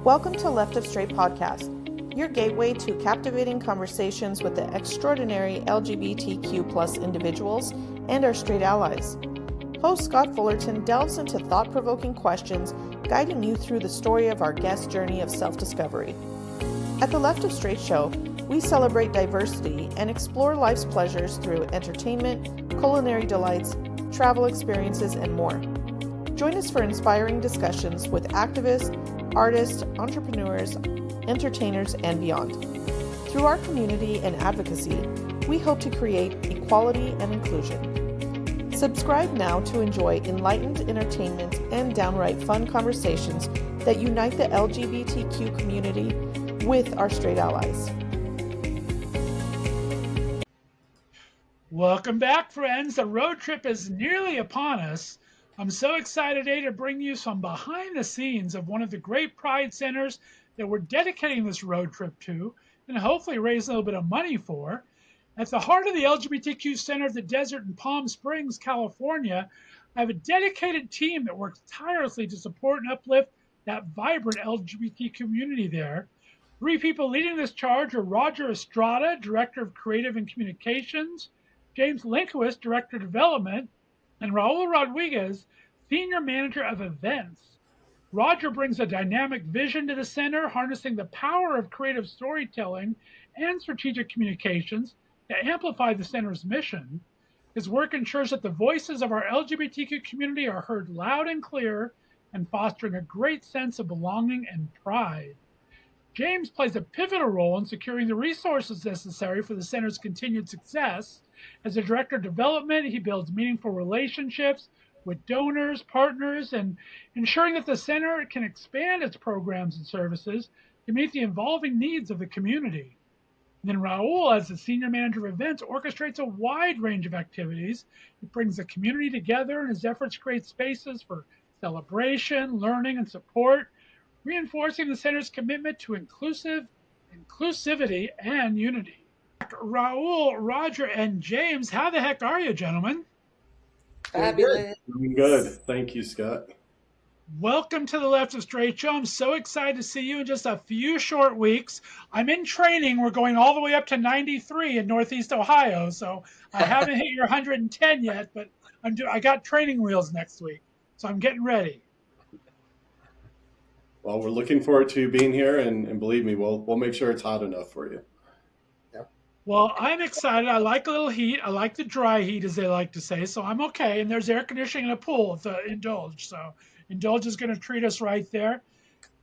Welcome to Left of Straight Podcast, your gateway to captivating conversations with the extraordinary LGBTQ+ individuals and our straight allies. Host Scott Fullerton delves into thought-provoking questions, guiding you through the story of our guest's journey of self-discovery. At the Left of Straight show, we celebrate diversity and explore life's pleasures through entertainment, culinary delights, travel experiences, and more. Join us for inspiring discussions with activists, artists, entrepreneurs, entertainers, and beyond. Through our community and advocacy, we hope to create equality and inclusion. Subscribe now to enjoy enlightened entertainment and downright fun conversations that unite the LGBTQ community with our straight allies. Welcome back, friends. The road trip is nearly upon us. I'm so excited today to bring you some behind the scenes of one of the great Pride centers that we're dedicating this road trip to and hopefully raise a little bit of money for. At the heart of the LGBTQ Center of the Desert in Palm Springs, California, I have a dedicated team that works tirelessly to support and uplift that vibrant LGBT community there. Three people leading this charge are Roger Estrada, Director of Creative and Communications, James Linkowitz, Director of Development, and Raul Rodriguez, Senior Manager of Events. Roger brings a dynamic vision to the center, harnessing the power of creative storytelling and strategic communications to amplify the center's mission. His work ensures that the voices of our LGBTQ community are heard loud and clear and fostering a great sense of belonging and pride. James plays a pivotal role in securing the resources necessary for the center's continued success. As a director of development, he builds meaningful relationships with donors, partners, and ensuring that the center can expand its programs and services to meet the evolving needs of the community. And then Raul, as the senior manager of events, orchestrates a wide range of activities. He brings the community together, and his efforts create spaces for celebration, learning, and support, reinforcing the center's commitment to inclusivity and unity. Raul, Roger, and James, how the heck are you, gentlemen? Fabulous. Doing good. Thank you, Scott. Welcome to the Left of Straight Show. I'm so excited to see you in just a few short weeks. I'm in training. We're going all the way up to 93 in Northeast Ohio, so I haven't hit your 110 yet, but I got training wheels next week, so I'm getting ready. Well, we're looking forward to being here, and believe me, we'll make sure it's hot enough for you. Well, I'm excited. I like a little heat. I like the dry heat, as they like to say, so I'm okay. And there's air conditioning and a pool to Indulge, so Indulge is going to treat us right there.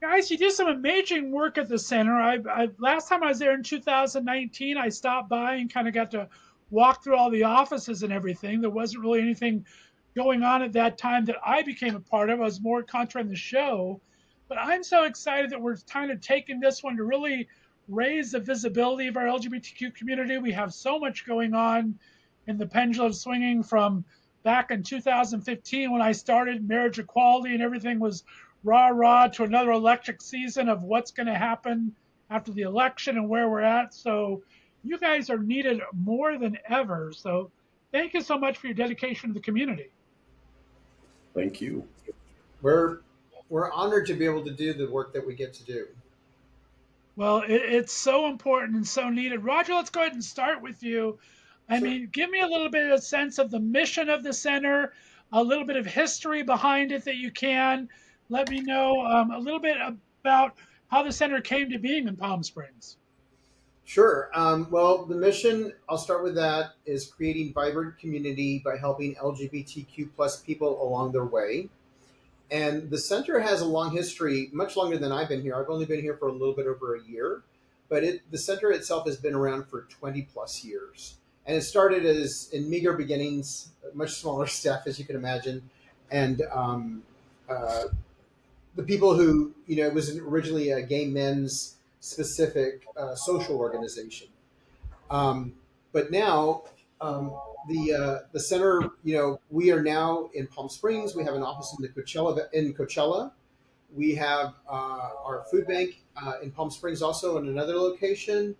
Guys, you do some amazing work at the center. Last time I was there in 2019, I stopped by and kind of got to walk through all the offices and everything. There wasn't really anything going on at that time that I became a part of. I was more concentrated on the show. But I'm so excited that we're kind of taking this one to really raise the visibility of our LGBTQ community. We have so much going on in the pendulum swinging from back in 2015 when I started marriage equality and everything was rah rah to another electric season of what's going to happen after the election and where we're at. So you guys are needed more than ever. So thank you so much for your dedication to the community. Thank you. We're honored to be able to do the work that we get to do. Well, it's so important and so needed. Roger, let's go ahead and start with you. I mean, give me a little bit of a sense of the mission of the center, a little bit of history behind it that you can. Let me know a little bit about how the center came to being in Palm Springs. Sure. Well, the mission, I'll start with that, is creating vibrant community by helping LGBTQ plus people along their way. And the center has a long history, much longer than I've been here. I've only been here for a little bit over a year, but the center itself has been around for 20 plus years. And it started as in meager beginnings, much smaller staff, as you can imagine. And the people who, it was originally a gay men's specific social organization. But now the center, we are now in Palm Springs. We have an office in Coachella. We have our food bank in Palm Springs also in another location.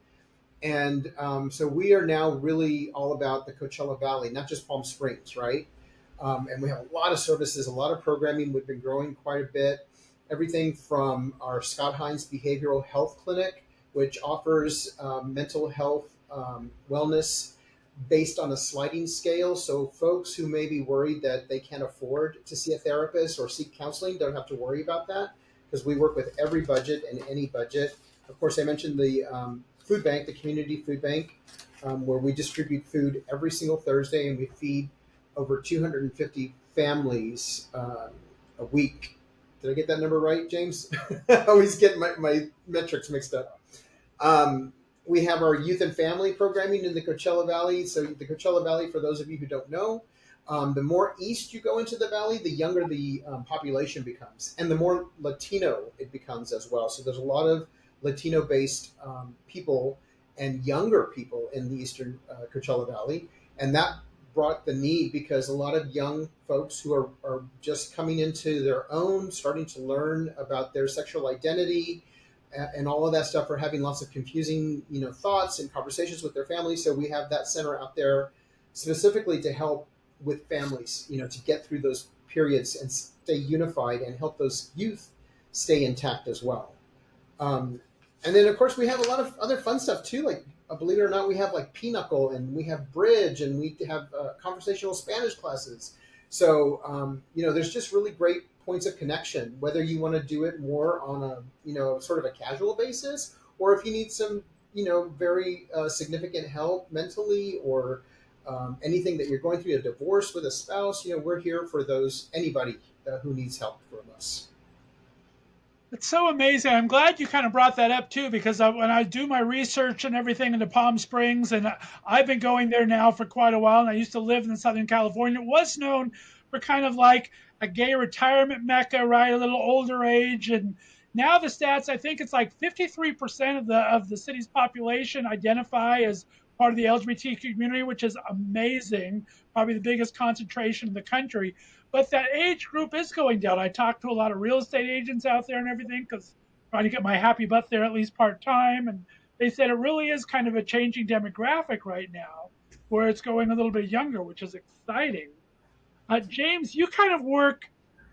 And so we are now really all about the Coachella Valley, not just Palm Springs, right? And we have a lot of services, a lot of programming. We've been growing quite a bit. everything from our Scott Hines Behavioral Health Clinic, which offers mental health wellness based on a sliding scale. So folks who may be worried that they can't afford to see a therapist or seek counseling don't have to worry about that, because we work with every budget and any budget. Of course, I mentioned the food bank, the community food bank, where we distribute food every single Thursday, and we feed over 250 families a week. Did I get that number right, James? I always get my metrics mixed up. We have our youth and family programming in the Coachella Valley. So the Coachella Valley, for those of you who don't know, the more east you go into the valley, the younger the population becomes, and the more Latino it becomes as well. So there's a lot of Latino-based people and younger people in the eastern Coachella Valley, and that brought the need because a lot of young folks who are just coming into their own, starting to learn about their sexual identity and all of that stuff, are having lots of confusing, thoughts and conversations with their families. So we have that center out there specifically to help with families, to get through those periods and stay unified and help those youth stay intact as well. And then, of course, we have a lot of other fun stuff too. Like, believe it or not, we have like Pinochle, and we have Bridge, and we have conversational Spanish classes. So, there's just really great points of connection, whether you want to do it more on a, sort of a casual basis, or if you need some, very significant help mentally, or anything that you're going through, a divorce with a spouse, we're here for anybody who needs help from us. It's so amazing. I'm glad you kind of brought that up too, because when I do my research and everything into Palm Springs, and I've been going there now for quite a while, and I used to live in Southern California. It was known for kind of like a gay retirement mecca, right? A little older age, and now the stats, I think it's like 53% of the city's population identify as part of the LGBTQ community, which is amazing. Probably the biggest concentration in the country, but that age group is going down. I talked to a lot of real estate agents out there and everything, because trying to get my happy butt there at least part time, and they said it really is kind of a changing demographic right now, where it's going a little bit younger, which is exciting. James, you kind of work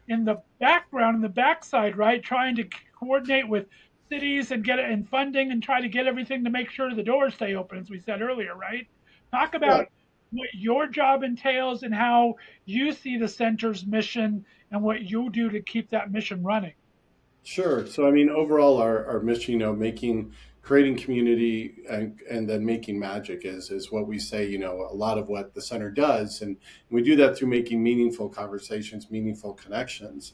in the background, in the backside, right, trying to coordinate with cities and get it in funding and try to get everything to make sure the doors stay open, as we said earlier, right? Talk about Right. what your job entails and how you see the center's mission and what you do to keep that mission running. Sure. So, I mean, overall, our mission, creating community and then making magic is what we say, a lot of what the center does. And we do that through making meaningful conversations, meaningful connections.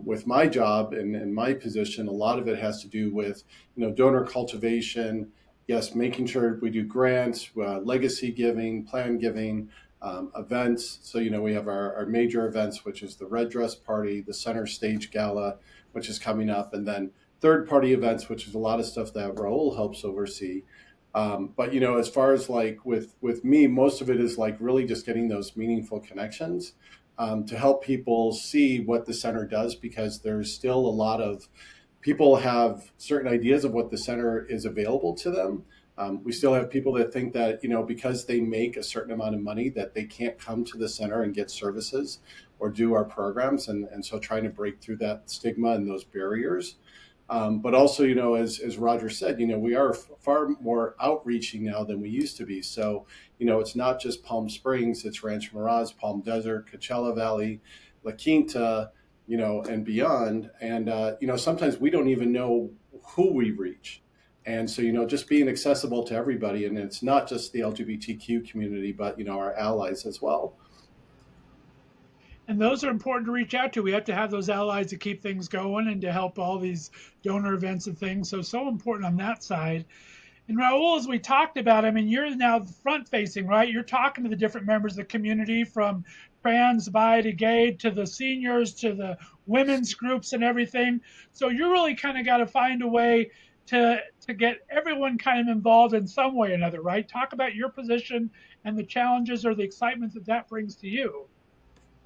With my job and my position, a lot of it has to do with, donor cultivation. Yes, making sure we do grants, legacy giving, plan giving, events. So, we have our major events, which is the Red Dress Party, the Center Stage Gala, which is coming up, and then third party events, which is a lot of stuff that Raul helps oversee. But as far as like with me, most of it is like really just getting those meaningful connections to help people see what the center does, because there's still a lot of people have certain ideas of what the center is available to them. We still have people that think that, because they make a certain amount of money, that they can't come to the center and get services or do our programs. And so trying to break through that stigma and those barriers. But also, as Roger said, we are far more outreaching now than we used to be. So, it's not just Palm Springs, it's Rancho Mirage, Palm Desert, Coachella Valley, La Quinta, and beyond. And, sometimes we don't even know who we reach. And so, just being accessible to everybody. And it's not just the LGBTQ community, but, our allies as well. And those are important to reach out to. We have to have those allies to keep things going and to help all these donor events and things. So important on that side. And Raul, as we talked about, I mean, you're now front facing, right? You're talking to the different members of the community, from trans, bi to gay, to the seniors, to the women's groups and everything. So you really kind of got to find a way to get everyone kind of involved in some way or another, right? Talk about your position and the challenges or the excitement that that brings to you.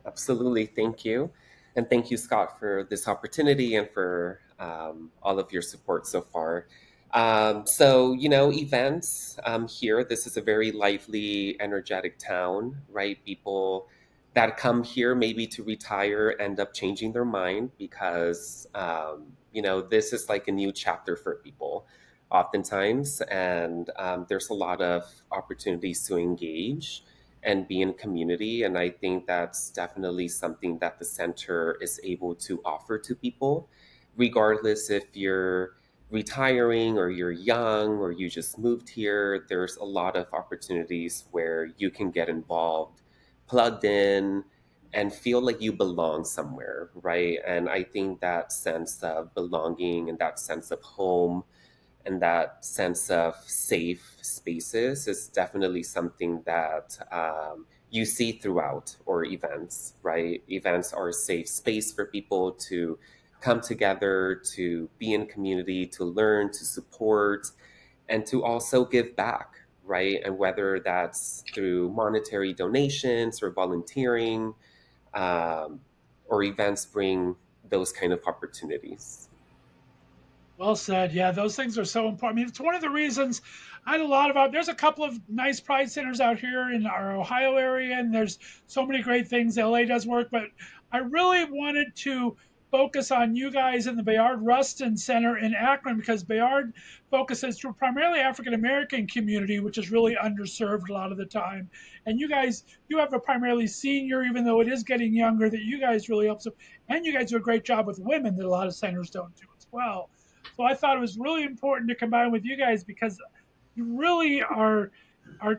Absolutely. Thank you. And thank you, Scott, for this opportunity and for all of your support so far. Events here, this is a very lively, energetic town, right? People that come here maybe to retire end up changing their mind because, this is like a new chapter for people oftentimes. And there's a lot of opportunities to engage and be in community. And I think that's definitely something that the center is able to offer to people, regardless if you're retiring or you're young or you just moved here. There's a lot of opportunities where you can get involved, plugged in, and feel like you belong somewhere, right? And I think that sense of belonging and that sense of home and that sense of safe spaces is definitely something that you see throughout our events, right? Events are a safe space for people to come together, to be in community, to learn, to support, and to also give back, right? And whether that's through monetary donations or volunteering, um, or events bring those kind of opportunities. Well said. Yeah, those things are so important. I mean, it's one of the reasons I had a lot of. There's a couple of nice pride centers out here in our Ohio area, and there's so many great things. LA does work, but I really wanted to focus on you guys in the Bayard Rustin Center in Akron because Bayard focuses to primarily African American community, which is really underserved a lot of the time. And you guys, you have a primarily senior, even though it is getting younger, that you guys really help. And you guys do a great job with women that a lot of centers don't do as well. So I thought it was really important to combine with you guys because you really are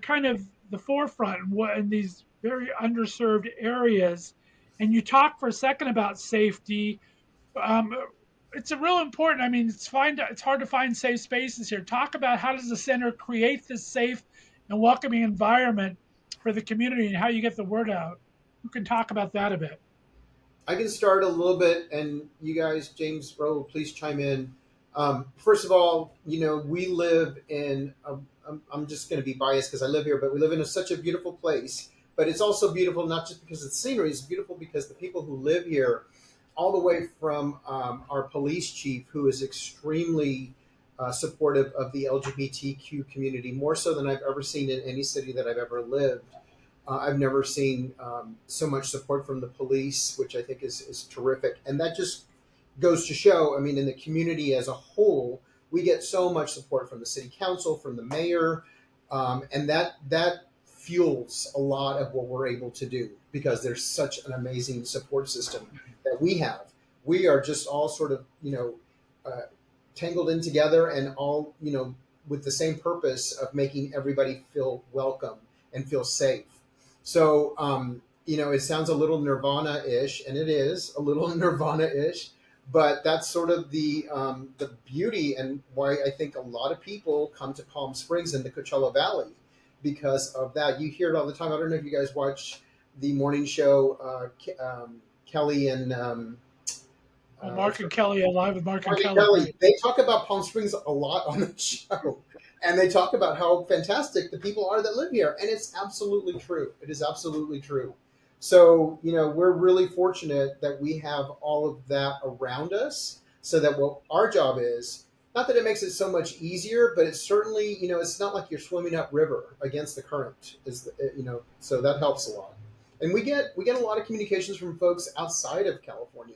kind of the forefront in these very underserved areas. And you talk for a second about safety. Um, it's a real important. I mean, it's hard to find safe spaces here. Talk about how does the center create this safe and welcoming environment for the community and how you get the word out. You can talk about that a bit. I can start a little bit, and you guys, James, Ro, please chime in. First of all, we live in. I'm just going to be biased because I live here, but we live in such a beautiful place. But it's also beautiful not just because of the scenery; it's beautiful because the people who live here, all the way from our police chief, who is extremely supportive of the LGBTQ community, more so than I've ever seen in any city that I've ever lived. I've never seen so much support from the police, which I think is terrific. And that just goes to show, I mean, in the community as a whole, we get so much support from the city council, from the mayor, and that fuels a lot of what we're able to do because there's such an amazing support system that we have. We are just all sort of, uh, tangled in together and all, with the same purpose of making everybody feel welcome and feel safe. So, it sounds a little Nirvana-ish, and it is a little Nirvana-ish, but that's sort of the beauty and why I think a lot of people come to Palm Springs and the Coachella Valley because of that. You hear it all the time. I don't know if you guys watch the morning show, Kelly and Well, Mark and Kelly, Live with Mark and Marty Kelly, Kelly. right? They talk about Palm Springs a lot on the show, and they talk about how fantastic the people are that live here, and it's absolutely true. It is absolutely true. So we're really fortunate that we have all of that around us, so that what our job is. Not that it makes it so much easier, but it's certainly it's not like you're swimming upriver against the current. So that helps a lot, and we get a lot of communications from folks outside of California.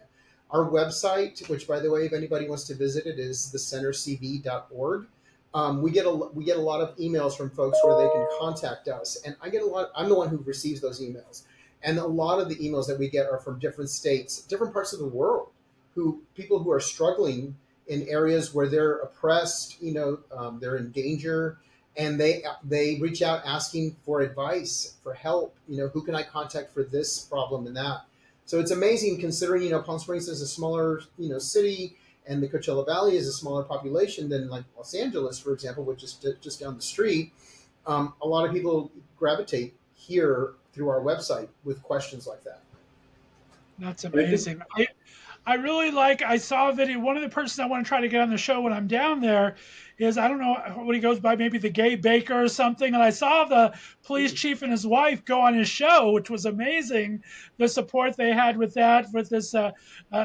Our website, which by the way, if anybody wants to visit it, is thecentercv.org. We get a lot of emails from folks where they can contact us, and I get a lot. I'm the one who receives those emails, and a lot of the emails that we get are from different states, different parts of the world, who people who are struggling in areas where they're oppressed. They're in danger, and they reach out asking for advice, for help. Who can I contact for this problem and that. So it's amazing considering, Palm Springs is a smaller, city and the Coachella Valley is a smaller population than like Los Angeles, for example, which is just down the street. A lot of people gravitate here through our website with questions like that. That's I think amazing. I really like. I saw a video. One of the persons I want to try to get on the show when I'm down there is I don't know what he goes by, maybe the gay baker or something. And I saw the police chief and his wife go on his show, which was amazing. The support they had with that, with this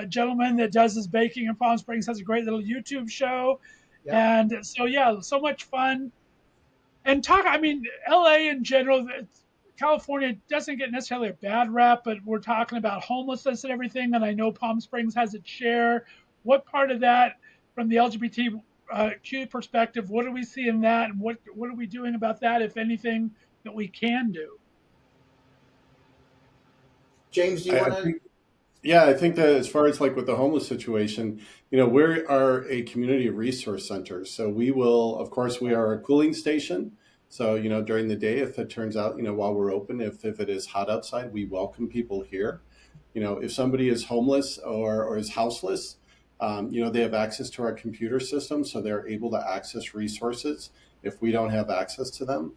gentleman that does his baking in Palm Springs, has a great little YouTube show, Yeah. and so yeah, so much fun. And talk. I mean, LA in general, California doesn't get necessarily a bad rap, but we're talking about homelessness and everything. And I know Palm Springs has its share. What part of that, from the LGBTQ perspective, what do we see in that, and what are we doing about that, if anything, that we can do? James, do you I want to? think Yeah, I think that as far as like with the homeless situation, we are a community resource center. So we will, of course, we are a cooling station. So, during the day, if it turns out, while we're open, if it is hot outside, we welcome people here. If somebody is homeless or is houseless, they have access to our computer system. So they're able to access resources if we don't have access to them.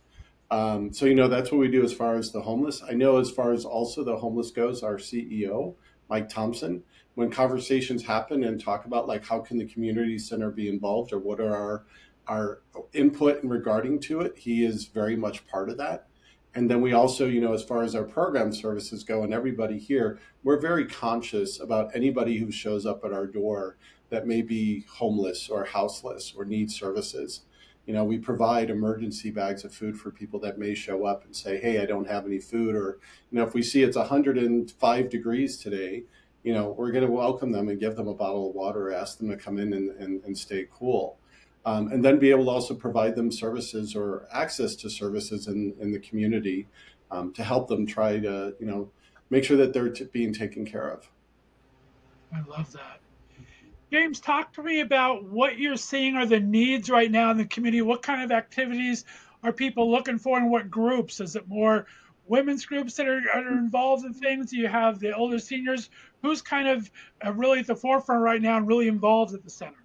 So, that's what we do as far as the homeless. I know as far as also the homeless goes, our CEO, Mike Thompson, when conversations happen and talk about like how can the community center be involved or what are our input in regarding to it, he is very much part of that. And then we also, as far as our program services go and everybody here, we're very conscious about anybody who shows up at our door that may be homeless or houseless or needs services. We provide emergency bags of food for people that may show up and say, hey, I don't have any food. Or, if we see it's 105 degrees today, we're going to welcome them and give them a bottle of water, ask them to come in and stay cool. And then be able to also provide them services or access to services in the community to help them try to, make sure that they're being taken care of. I love that. James, talk to me about what you're seeing are the needs right now in the community. What kind of activities are people looking for, and what groups? Is it more women's groups that are involved in things? Do you have the older seniors? Who's kind of really at the forefront right now and really involved at the center?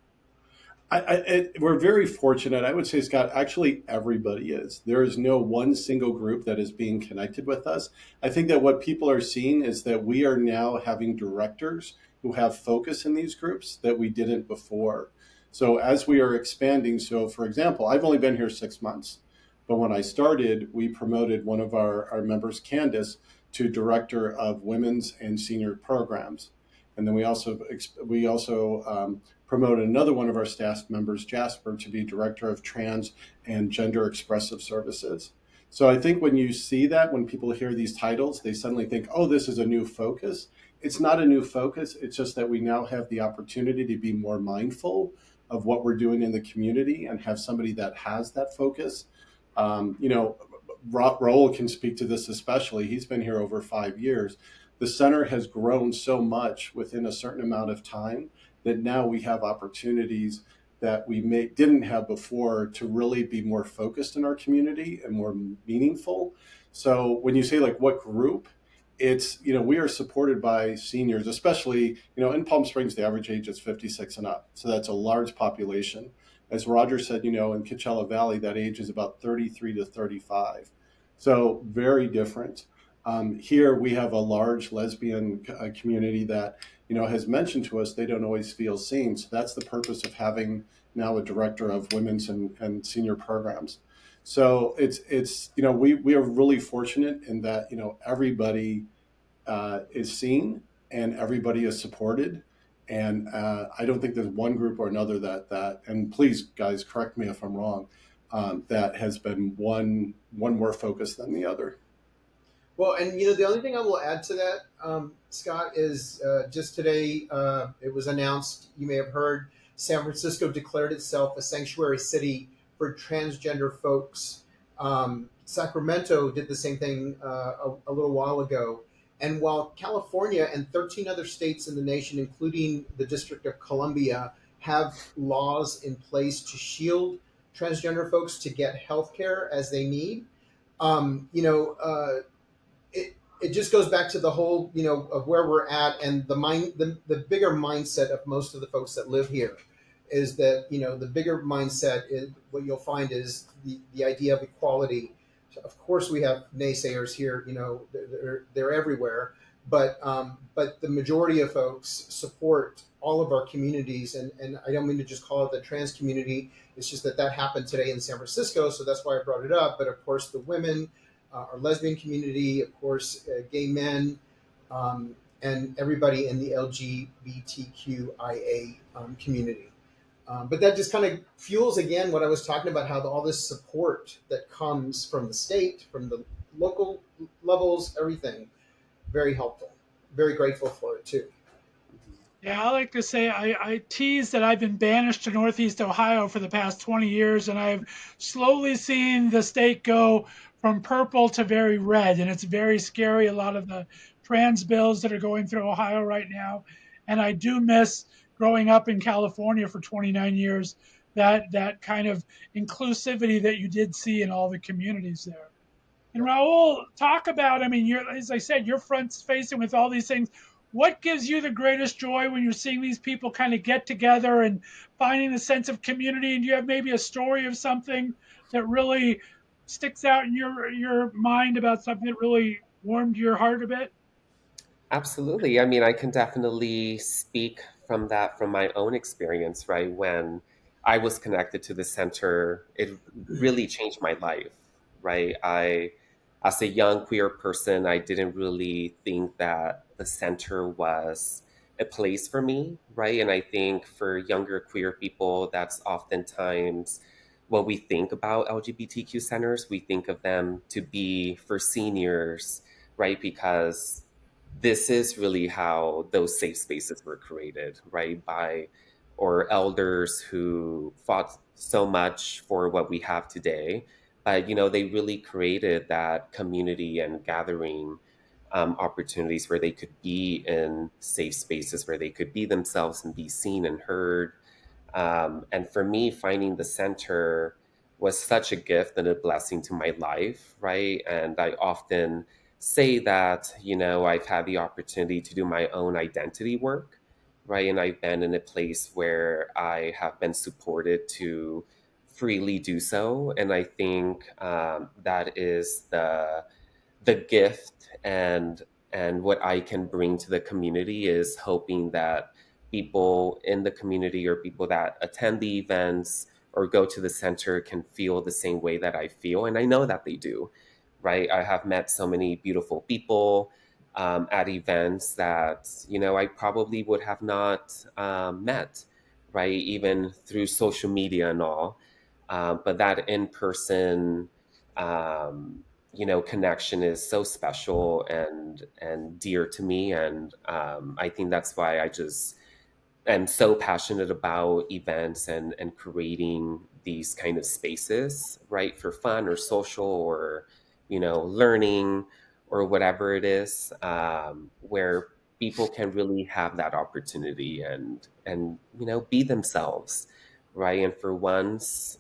We're very fortunate. I would say, Scott, actually everybody is. There is no one single group that is being connected with us. I think that what people are seeing is that we are now having directors who have focus in these groups that we didn't before. So as we are expanding, so for example, I've only been here 6 months, but when I started, we promoted one of our members, Candace, to director of women's and senior programs. And then we also promoted another one of our staff members, Jasper, to be director of trans and gender expressive services. So I think when you see that, when people hear these titles, they suddenly think, oh, this is a new focus. It's not a new focus. It's just that we now have the opportunity to be more mindful of what we're doing in the community and have somebody that has that focus. Um, you know, Raul can speak to this especially. He's been here over 5 years. The center has grown so much within a certain amount of time that now we have opportunities that didn't have before to really be more focused in our community and more meaningful. So when you say like what group, it's, we are supported by seniors, especially, in Palm Springs, the average age is 56 and up. So that's a large population. As Roger said, in Coachella Valley, that age is about 33 to 35. So very different. Here we have a large lesbian community that, has mentioned to us they don't always feel seen. So that's the purpose of having now a director of women's and senior programs. So it's we are really fortunate in that everybody is seen and everybody is supported, and I don't think there's one group or another that and please guys correct me if I'm wrong, that has been one more focused than the other. Well, and the only thing I will add to that, Scott, is just today it was announced. You may have heard San Francisco declared itself a sanctuary city for transgender folks. Sacramento did the same thing a little while ago. And while California and 13 other states in the nation, including the District of Columbia, have laws in place to shield transgender folks to get health care as they need, um, you know, uh, it just goes back to the whole, of where we're at, and the bigger mindset of most of the folks that live here is that, the bigger mindset is what you'll find is the idea of equality. So of course we have naysayers here, they're everywhere, but the majority of folks support all of our communities, and I don't mean to just call it the trans community. It's just that happened today in San Francisco, so that's why I brought it up. But of course, the women, our lesbian community, of course, gay men, and everybody in the LGBTQIA community. But that just kind of fuels again what I was talking about, how all this support that comes from the state, from the local levels, everything. Very helpful. Very grateful for it too. Yeah, I like to say I tease that I've been banished to Northeast Ohio for the past 20 years, and I've slowly seen the state go from purple to very red, and it's very scary. A lot of the trans bills that are going through Ohio right now, and I do miss growing up in California for 29 years. That kind of inclusivity that you did see in all the communities there. And Raul, talk about, I mean, you're, as I said, you're front facing with all these things. What gives you the greatest joy when you're seeing these people kind of get together and finding a sense of community? And do you have maybe a story of something that really sticks out in your mind about something that really warmed your heart a bit? Absolutely. I mean, I can definitely speak from that from my own experience, right? When I was connected to the center, it really changed my life, right? As a young queer person, I didn't really think that the center was a place for me, right? And I think for younger queer people, that's oftentimes when we think about LGBTQ centers, we think of them to be for seniors, right? Because this is really how those safe spaces were created, right? By or elders who fought so much for what we have today. But they really created that community and gathering opportunities where they could be in safe spaces, where they could be themselves and be seen and heard. And for me, finding the center was such a gift and a blessing to my life, right? And I often say that, I've had the opportunity to do my own identity work, right? And I've been in a place where I have been supported to freely do so. And I think that is the gift and what I can bring to the community is hoping that people in the community or people that attend the events or go to the center can feel the same way that I feel. And I know that they do, right? I have met so many beautiful people at events that, I probably would have not met, right? Even through social media and all. But that in person, um, connection is so special and dear to me. And I think that's why I just am so passionate about events and creating these kind of spaces, right, for fun or social or learning or whatever it is, where people can really have that opportunity and be themselves, right, and for once,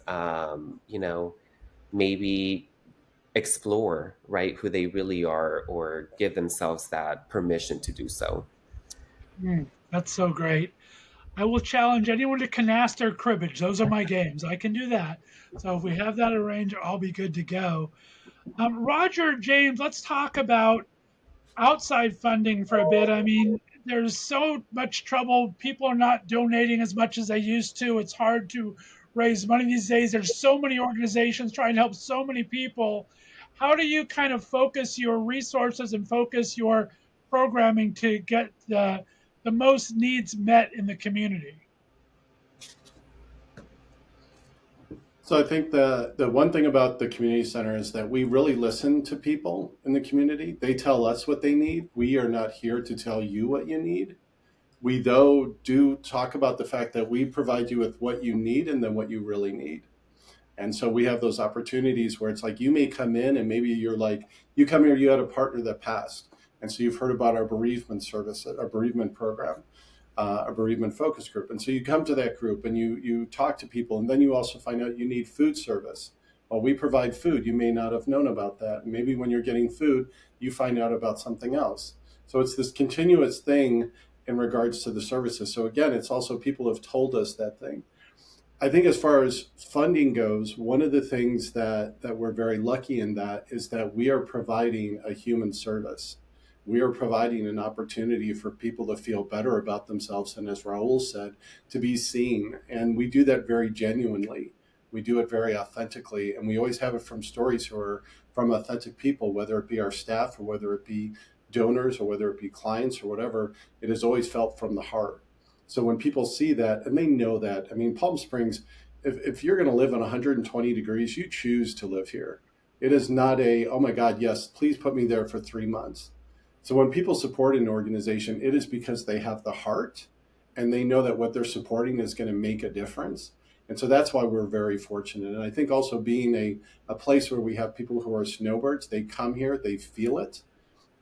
maybe explore, right, who they really are or give themselves that permission to do so. That's so great. I will challenge anyone to canasta or cribbage. Those are my games. I can do that. So if we have that arranged, I'll be good to go. Roger, James, let's talk about outside funding for a bit. I mean, there's so much trouble. People are not donating as much as they used to. It's hard to raise money these days. There's so many organizations trying to help so many people. How do you kind of focus your resources and focus your programming to get the most needs met in the community? So I think the one thing about the community center is that we really listen to people in the community. They tell us what they need. We are not here to tell you what you need. We though do talk about the fact that we provide you with what you need and then what you really need. And so we have those opportunities where it's like you may come in and maybe you're like, you come here, you had a partner that passed. And so you've heard about our bereavement service, our bereavement program, a bereavement focus group. And so you come to that group and you talk to people, and then you also find out you need food service. Well, we provide food. You may not have known about that. And maybe when you're getting food, you find out about something else. So it's this continuous thing in regards to the services. So again, it's also people have told us that thing. I think as far as funding goes, one of the things that we're very lucky in that is that we are providing a human service. We are providing an opportunity for people to feel better about themselves, and as Raul said, to be seen. And we do that very genuinely. We do it very authentically, and we always have it from stories who are from authentic people, whether it be our staff or whether it be donors or whether it be clients or whatever. It is always felt from the heart. So when people see that and they know that, I mean, Palm Springs, if you're going to live in 120 degrees, you choose to live here. It is not a, oh my God, yes, please put me there for 3 months. So when people support an organization, it is because they have the heart and they know that what they're supporting is going to make a difference. And so that's why we're very fortunate. And I think also being a place where we have people who are snowbirds, they come here, they feel it,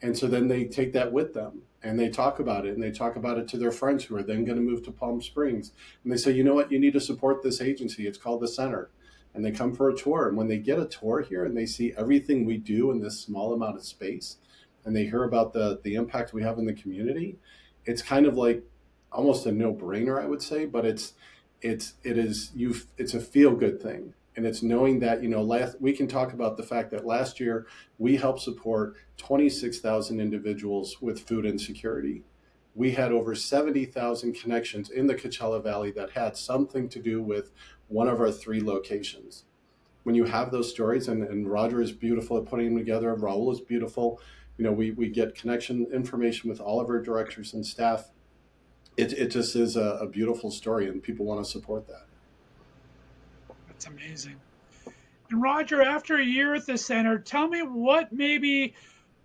and so then they take that with them and they talk about it, and they talk about it to their friends who are then going to move to Palm Springs. And they say, you know what, you need to support this agency. It's called the Center. And they come for a tour. And when they get a tour here and they see everything we do in this small amount of space, and they hear about the impact we have in the community, it's kind of like almost a no brainer, I would say, but it's a feel good thing. And it's knowing that, we can talk about the fact that last year we helped support 26,000 individuals with food insecurity. We had over 70,000 connections in the Coachella Valley that had something to do with one of our 3 locations. When you have those stories, and Roger is beautiful at putting them together, Raul is beautiful, we get connection information with all of our directors and staff. It just is a beautiful story, and people want to support that. That's amazing. And Roger, after a year at the center, tell me what maybe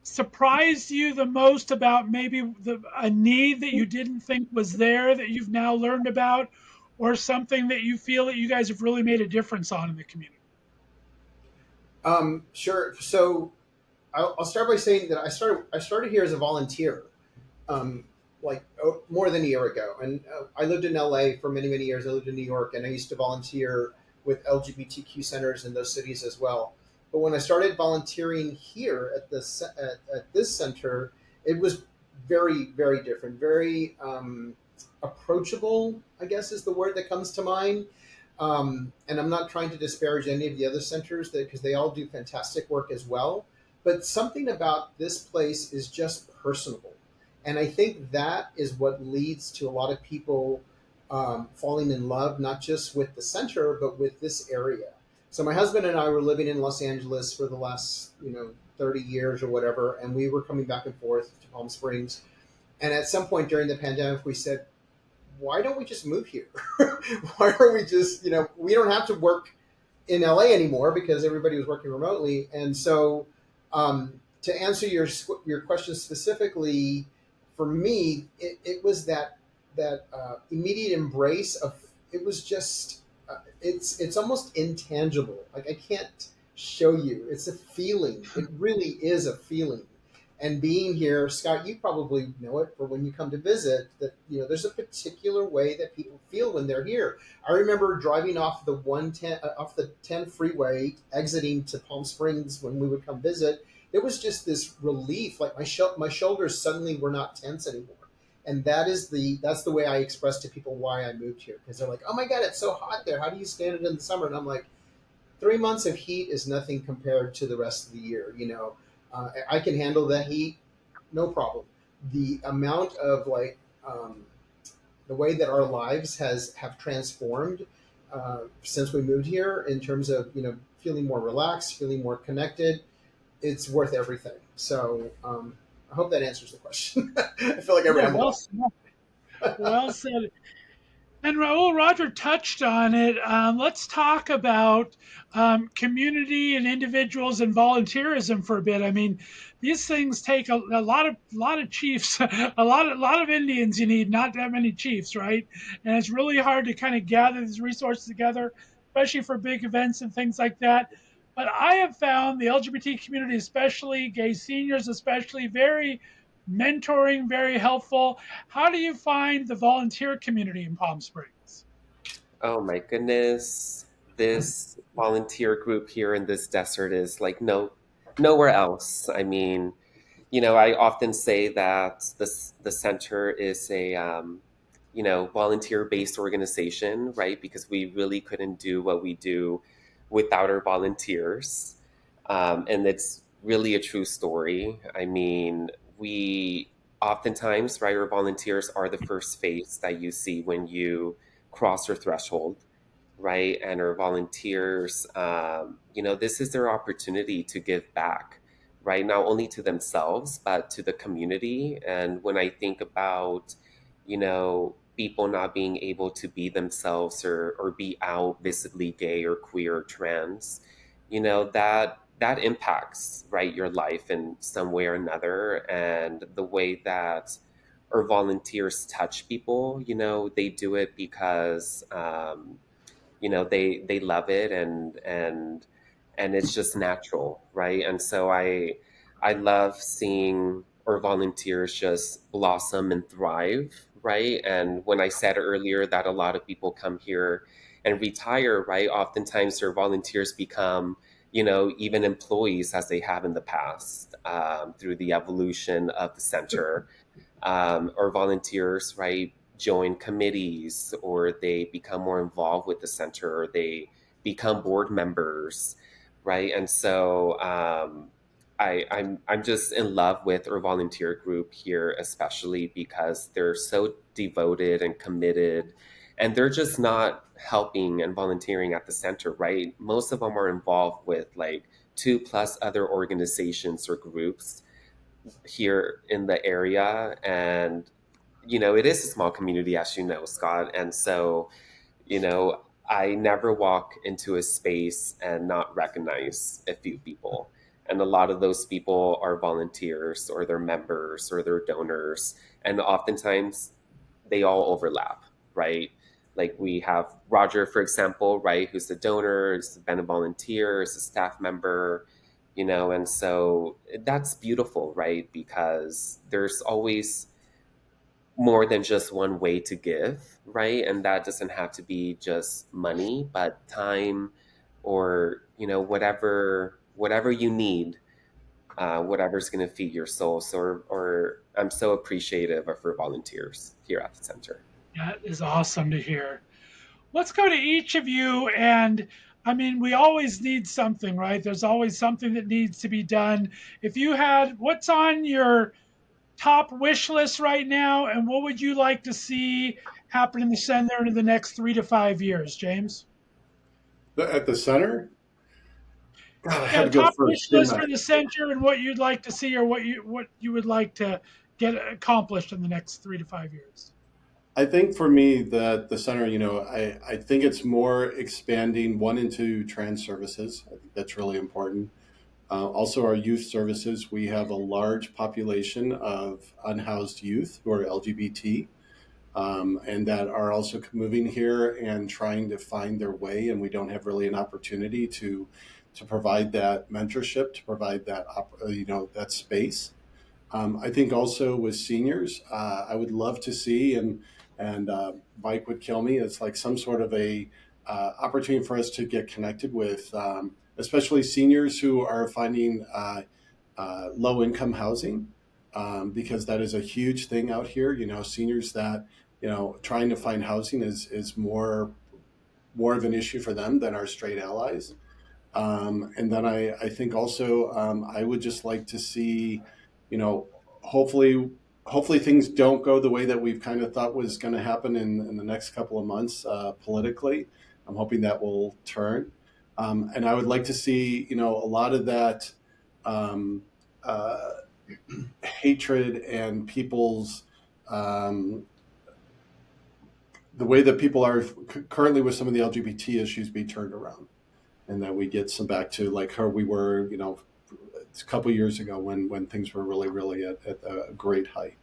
surprised you the most about maybe a need that you didn't think was there that you've now learned about, or something that you feel that you guys have really made a difference on in the community. Sure. So I'll start by saying that I started here as a volunteer, um, more than a year ago, and I lived in LA for many years. I lived in New York, and I used to volunteer with LGBTQ centers in those cities as well. But when I started volunteering here at this center, it was very different, very approachable, I guess is the word that comes to mind. And I'm not trying to disparage any of the other centers because they all do fantastic work as well. But something about this place is just personable. And I think that is what leads to a lot of people falling in love, not just with the center, but with this area. So my husband and I were living in Los Angeles for the last, 30 years or whatever, and we were coming back and forth to Palm Springs. And at some point during the pandemic, we said, why don't we just move here? Why are we just, we don't have to work in LA anymore because everybody was working remotely. And so, to answer your question specifically, for me, it was that immediate embrace of it was just it's almost intangible. Like I can't show you. It's a feeling. It really is a feeling. And being here, Scott, you probably know it for when you come to visit that, there's a particular way that people feel when they're here. I remember driving off the 110, off the 10 freeway, exiting to Palm Springs when we would come visit. It was just this relief, like my shoulders suddenly were not tense anymore. And that's the way I express to people why I moved here, because they're like, "Oh my God, it's so hot there. How do you stand it in the summer?" And I'm like, 3 months of heat is nothing compared to the rest of the year. I can handle that heat, no problem. The amount of the way that our lives have transformed since we moved here, in terms of feeling more relaxed, feeling more connected, it's worth everything. So I hope that answers the question. I feel like I Yeah, rambled well on. said. Well said. And Raul, Roger touched on it. Let's talk about community and individuals and volunteerism for a bit. I mean, these things take a lot of chiefs, a lot of Indians. You need not that many chiefs, right? And it's really hard to kind of gather these resources together, especially for big events and things like that. But I have found the LGBT community, especially gay seniors, especially very mentoring, very helpful. How do you find the volunteer community in Palm Springs? Oh my goodness. This volunteer group here in this desert is like nowhere else. I mean, I often say that the center is a volunteer-based organization, right? Because we really couldn't do what we do without our volunteers, and it's really a true story. I mean, we oftentimes, right, our volunteers are the first face that you see when you cross your threshold, right? And our volunteers, this is their opportunity to give back, right? Not only to themselves, but to the community. And when I think about, people not being able to be themselves or be out visibly gay or queer or trans, that that impacts, right, your life in some way or another. And the way that our volunteers touch people, they do it because they love it, and it's just natural, right? And so I love seeing our volunteers just blossom and thrive, right? And when I said earlier that a lot of people come here and retire, right, oftentimes their volunteers become even employees, as they have in the past, through the evolution of the center, or volunteers, right, join committees, or they become more involved with the center, or they become board members, right? And so I'm just in love with our volunteer group here, especially because they're so devoted and committed, and they're just not helping and volunteering at the center, right? Most of them are involved with like two plus other organizations or groups here in the area. And it is a small community, as you know, Scott. And so I never walk into a space and not recognize a few people, and a lot of those people are volunteers, or they're members, or they're donors, and oftentimes they all overlap, right? Like we have Roger, for example, right, who's a donor, has been a volunteer, is a staff member, and so that's beautiful, right? Because there's always more than just one way to give, right? And that doesn't have to be just money, but time, or whatever you need, whatever's going to feed your soul. So, or I'm so appreciative of our volunteers here at the center. That is awesome to hear. Let's go to each of you. And I mean, we always need something, right? There's always something that needs to be done. If you had, what's on your top wish list right now, and what would you like to see happen in the center in the next 3 to 5 years, James? At the center, God, I had Yeah, to go top first, wish didn't list I? for the center, and what you'd like to see, or what you would like to get accomplished in the next 3 to 5 years. I think for me that the center, I think it's more expanding one into trans services. I think that's really important. Also, our youth services, we have a large population of unhoused youth who are LGBT, and that are also moving here and trying to find their way. And we don't have really an opportunity to provide that mentorship, to provide that that space. I think also with seniors, I would love to see, and Mike would kill me. It's like some sort of a opportunity for us to get connected with, especially seniors who are finding low income housing, because that is a huge thing out here. Seniors that trying to find housing is more of an issue for them than our straight allies. And then I think also I would just like to see, you know, hopefully hopefully things don't go the way that we've kind of thought was going to happen in the next couple of months politically. I'm hoping that will turn, and I would like to see a lot of that um, uh, hatred and people's um, the way that people are currently with some of the LGBT issues be turned around, and that we get some back to like how we were, a couple of years ago when things were really at a great height.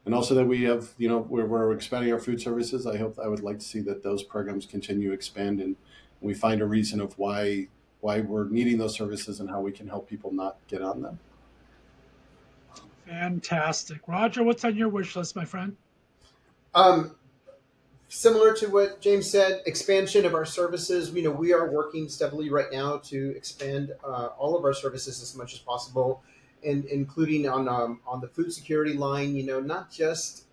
And also that we have, we're expanding our food services. I would like to see that those programs continue to expand, and we find a reason of why we're needing those services and how we can help people not get on them. Fantastic. Roger, what's on your wish list, my friend? Um, Similar to what James said, expansion of our services. We are working steadily right now to expand all of our services as much as possible, and including on the food security line. Not just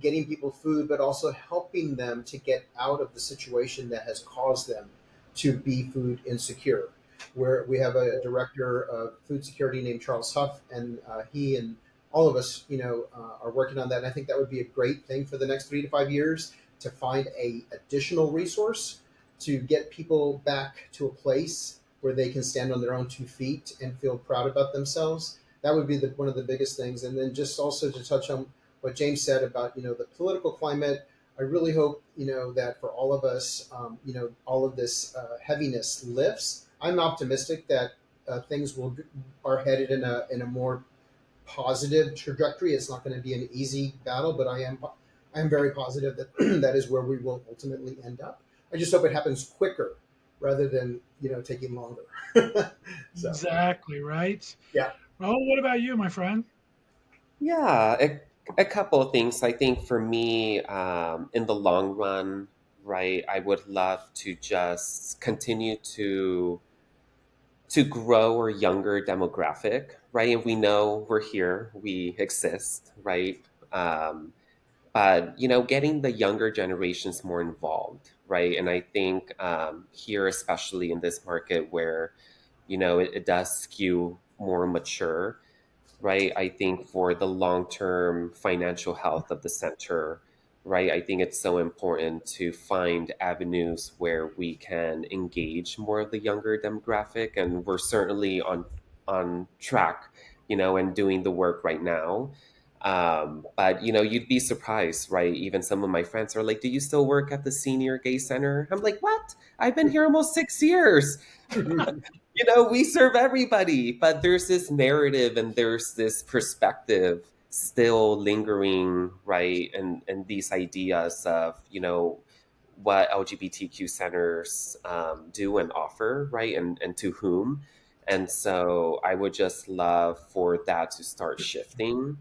getting people food, but also helping them to get out of the situation that has caused them to be food insecure. Where we have a director of food security named Charles Huff, and he and all of us, are working on that. And I think that would be a great thing for the next 3 to 5 years, to find a additional resource to get people back to a place where they can stand on their own 2 feet and feel proud about themselves. That would be one of the biggest things. And then just also to touch on what James said about the political climate. I really hope that for all of us, all of this heaviness lifts. I'm optimistic that things are headed in a more positive trajectory. It's not going to be an easy battle, but I am very positive that that is where we will ultimately end up. I just hope it happens quicker rather than taking longer. So Exactly, right? yeah. Well, what about you, my friend? Yeah, a couple of things. I think for me, in the long run, right, I would love to just continue to grow our younger demographic, right? And we know we're here, we exist, right? But getting the younger generations more involved, right? And I think here, especially in this market where it does skew more mature, right? I think for the long term financial health of the center, right? I think it's so important to find avenues where we can engage more of the younger demographic, and we're certainly on track, and doing the work right now. But you'd be surprised, right? Even some of my friends are like, "Do you still work at the senior gay center?" I'm like, "What? I've been here almost 6 years." We serve everybody, but there's this narrative and there's this perspective still lingering, right? And these ideas of, what LGBTQ centers do and offer, right? And to whom. And so I would just love for that to start shifting,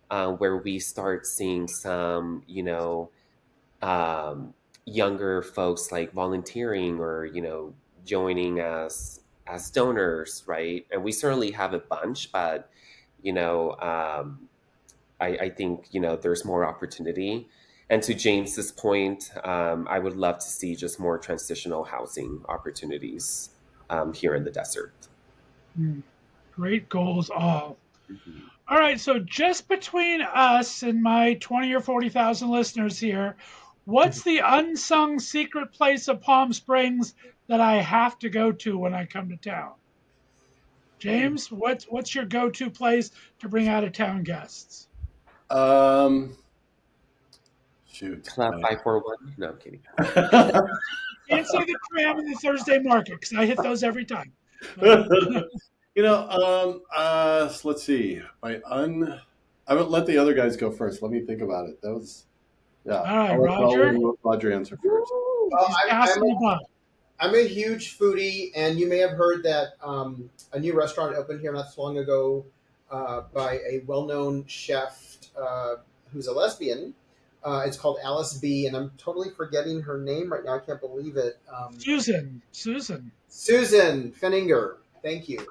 where we start seeing some, um, younger folks like volunteering or joining as donors, right? And we certainly have a bunch, but you know I think there's more opportunity. And to James's point, I would love to see just more transitional housing opportunities here in the desert. Hmm, great goals all. Mhm. All right, so just between us and my 20 or 40,000 listeners here, what's the unsung secret place of Palm Springs that I have to go to when I come to town? James, what's your go-to place to bring out of town guests? Um, shoot. Club 541. No, I'm kidding. Can't say the tram and the Thursday market because I hit those every time. But So let's see. I would let the other guys go first. Let me think about it. That was, yeah. all right, I'll Roger, let Roger answer first. Well, he's I'm passing the buck. I'm a huge foodie, and you may have heard that a new restaurant opened here not so long ago by a well-known chef who's a lesbian. It's called Alice B, and I'm totally forgetting her name right now. I can't believe it. Susan. Susan Fenninger. Thank you.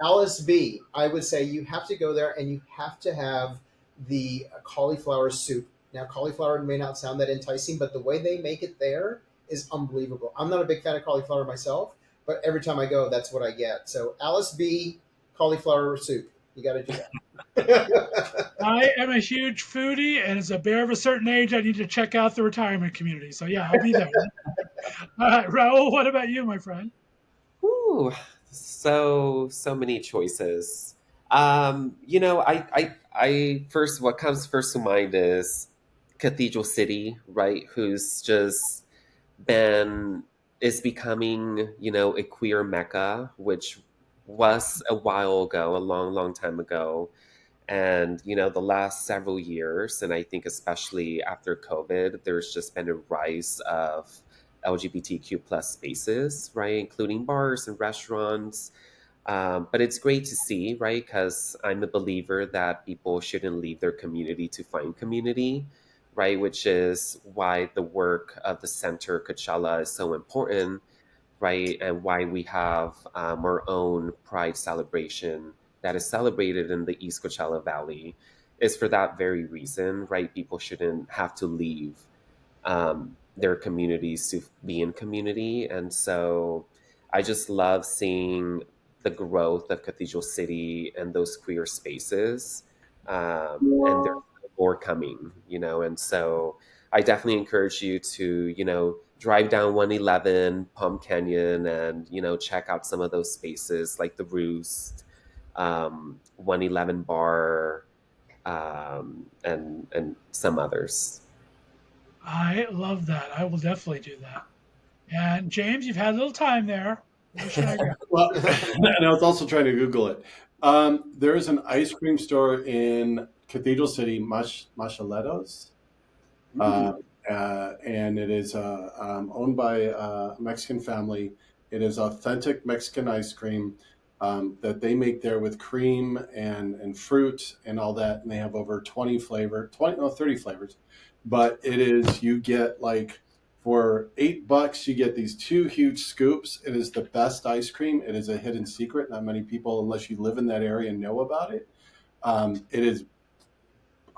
Alice B. I would say you have to go there and you have to have the cauliflower soup. Now, cauliflower may not sound that enticing, but the way they make it there is unbelievable. I'm not a big fan of cauliflower myself, but every time I go, that's what I get. So, Alice B. cauliflower soup. You got to do that. I am a huge foodie, and as a bear of a certain age, I need to check out the retirement community. So yeah, I'll be there. All right, Raul, what about you, my friend? Ooh, so many choices. I first what comes first to mind is Cathedral City, right? Who's just been is becoming, a queer mecca, which was a while ago, a long, long time ago. And, the last several years, and I think especially after COVID, there's just been a rise of LGBTQ plus spaces, right? Including bars and restaurants. But it's great to see, right? Because I'm a believer that people shouldn't leave their community to find community, right? Which is why the work of the Center Coachella is so important, right? And why we have our own Pride celebration that is celebrated in the East Coachella Valley is for that very reason, right? People shouldn't have to leave their communities to be in community. And so I just love seeing the growth of Cathedral City and those queer spaces. And there's more coming, and so I definitely encourage you to, drive down 111 Palm Canyon and, check out some of those spaces like the Roost, 111 Bar, and some others. I love that. I will definitely do that. And James, you've had a little time there. Where should I go? Well, and I was also trying to Google it. There is an ice cream store in Cathedral City, Machaletos, uh, and it is owned by a Mexican family. It is authentic Mexican ice cream that they make there with cream and fruit and all that. And they have over 30 flavors. But it is, you get like, for $8, you get these two huge scoops. It is the best ice cream. It is a hidden secret. Not many people, unless you live in that area, know about it. It is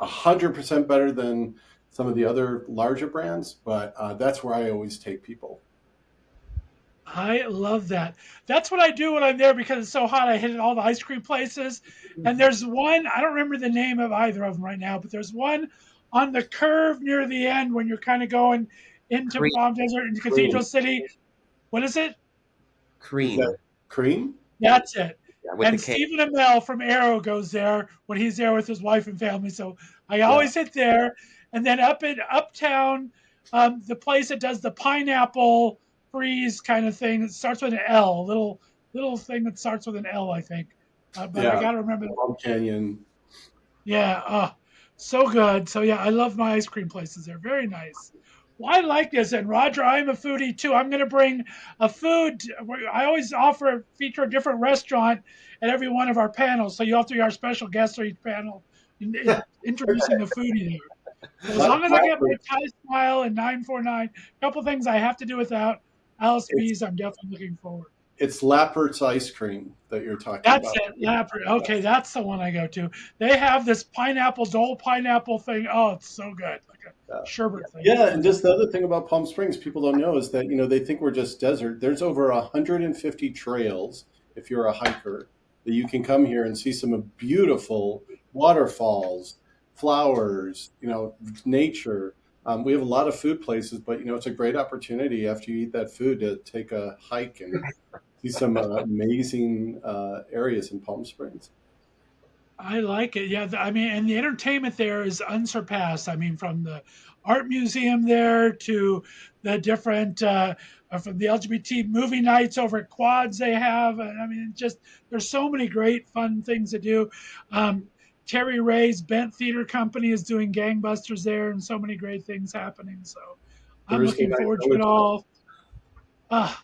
100% better than some of the other larger brands, but that's where I always take people. I love that. That's what I do when I'm there because it's so hot. I hit all the ice cream places. And there's one, I don't remember the name of either of them right now, but there's one on the curve near the end when you're kind of going into Cream, Palm Desert, into Cream. Cathedral City. What is it? Is that cream, cream? That's it. yeah, with the And K. Stephen Amell from Arrow goes there when he's there with his wife and family. So I Yeah. always hit there. And then up in Uptown, the place that does the pineapple freeze kind of thing. It starts with an L, little thing that starts with an L, I think. But I Yeah. got to remember. Palm Canyon. Yeah, so good. So yeah, I love my ice cream places. They're very nice. Well, I like this, and Roger, I'm a foodie too. I'm going to bring a food. I always feature a different restaurant at every one of our panels, so you have to be our special guest for each panel, introducing the foodie there. So as long as I get my Thai smile and 949, a couple things I have to do without Alice It's B's, I'm definitely looking forward. it's Lappert's ice cream that you're talking That's about. it, Lapra. Okay, that's the one I go to. They have this Dole pineapple thing. Oh, it's so good, like a Yeah. sherbet thing. Yeah, and just the other thing about Palm Springs people don't know is that, they think we're just desert. There's over 150 trails, if you're a hiker, that you can come here and see some beautiful waterfalls, flowers, nature. We have a lot of food places, but it's a great opportunity after you eat that food to take a hike and see some amazing areas in Palm Springs. I like it. Yeah, I mean, and the entertainment there is unsurpassed. I mean, from the art museum there to the different from the LGBT movie nights over at Quads they have. And I mean, just there's so many great fun things to do. Um, Terry Ray's Bent Theater Company is doing gangbusters there, and so many great things happening. So I'm Thursday looking night forward to it village. all. Uh,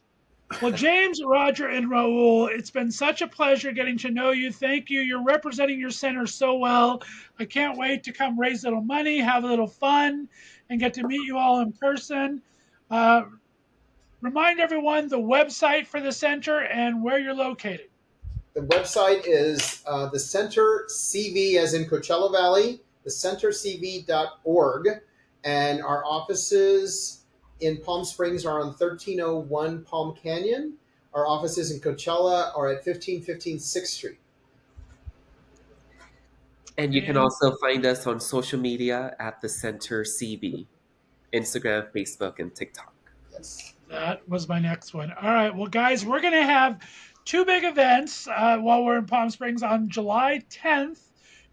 well, James, Roger, and Raul, it's been such a pleasure getting to know you. Thank you. You're representing your center so well. I can't wait to come raise a little money, have a little fun, and get to meet you all in person. Uh, Remind everyone the website for the center and where you're located. The website is the Center CV, as in Coachella Valley, the centercv.org. And our offices in Palm Springs are on 1301 Palm Canyon. Our offices in Coachella are at 1515 6th Street. And you can And also find us on social media at the Center CB, Instagram, Facebook, and TikTok. Yes. that was my next one. All right. Well, guys, we're going to have two big events while we're in Palm Springs on July 10th.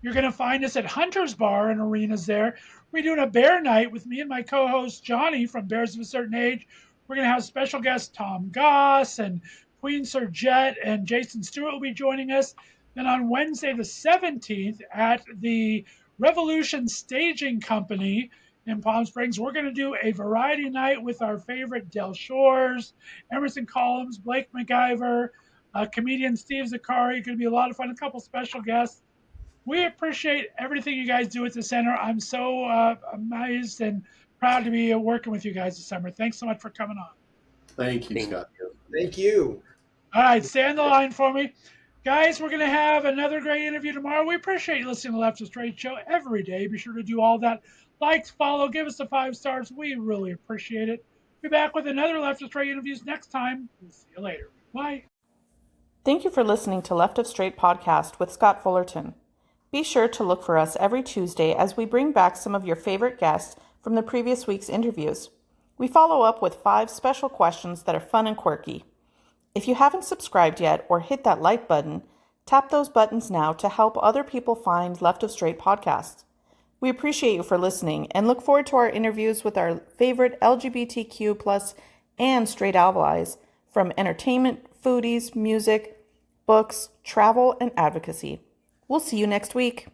You're going to find us at Hunter's Bar and Arenas there. We're doing a bear night with me and my co host Johnny from Bears of a Certain Age. We're going to have special guests Tom Goss and Queen Sir Jet and Jason Stewart will be joining us. Then on Wednesday, the 17th, at the Revolution Staging Company, in Palm Springs. We're going to do a variety night with our favorite Del Shores, Emerson Collins, Blake McIver, comedian Steve Zakari. Going to be a lot of fun. A couple special guests. We appreciate everything you guys do at the center. I'm so amazed and proud to be working with you guys this summer. Thanks so much for coming on. Thank you, Thank Scott. you. Thank you. All right, stay on the line for me. Guys, we're going to have another great interview tomorrow. We appreciate you listening to Left of Straight Show every day. Be sure to do all that. Like, follow, give us the 5 stars. We really appreciate it. Be back with another Left of Straight interviews next time. We'll see you later. Bye. Thank you for listening to Left of Straight podcast with Scott Fullerton. Be sure to look for us every Tuesday as we bring back some of your favorite guests from the previous week's interviews. We follow up with 5 special questions that are fun and quirky. If you haven't subscribed yet or hit that like button, tap those buttons now to help other people find Left of Straight podcasts. We appreciate you for listening and look forward to our interviews with our favorite LGBTQ plus and straight allies from entertainment, foodies, music, books, travel, and advocacy. We'll see you next week.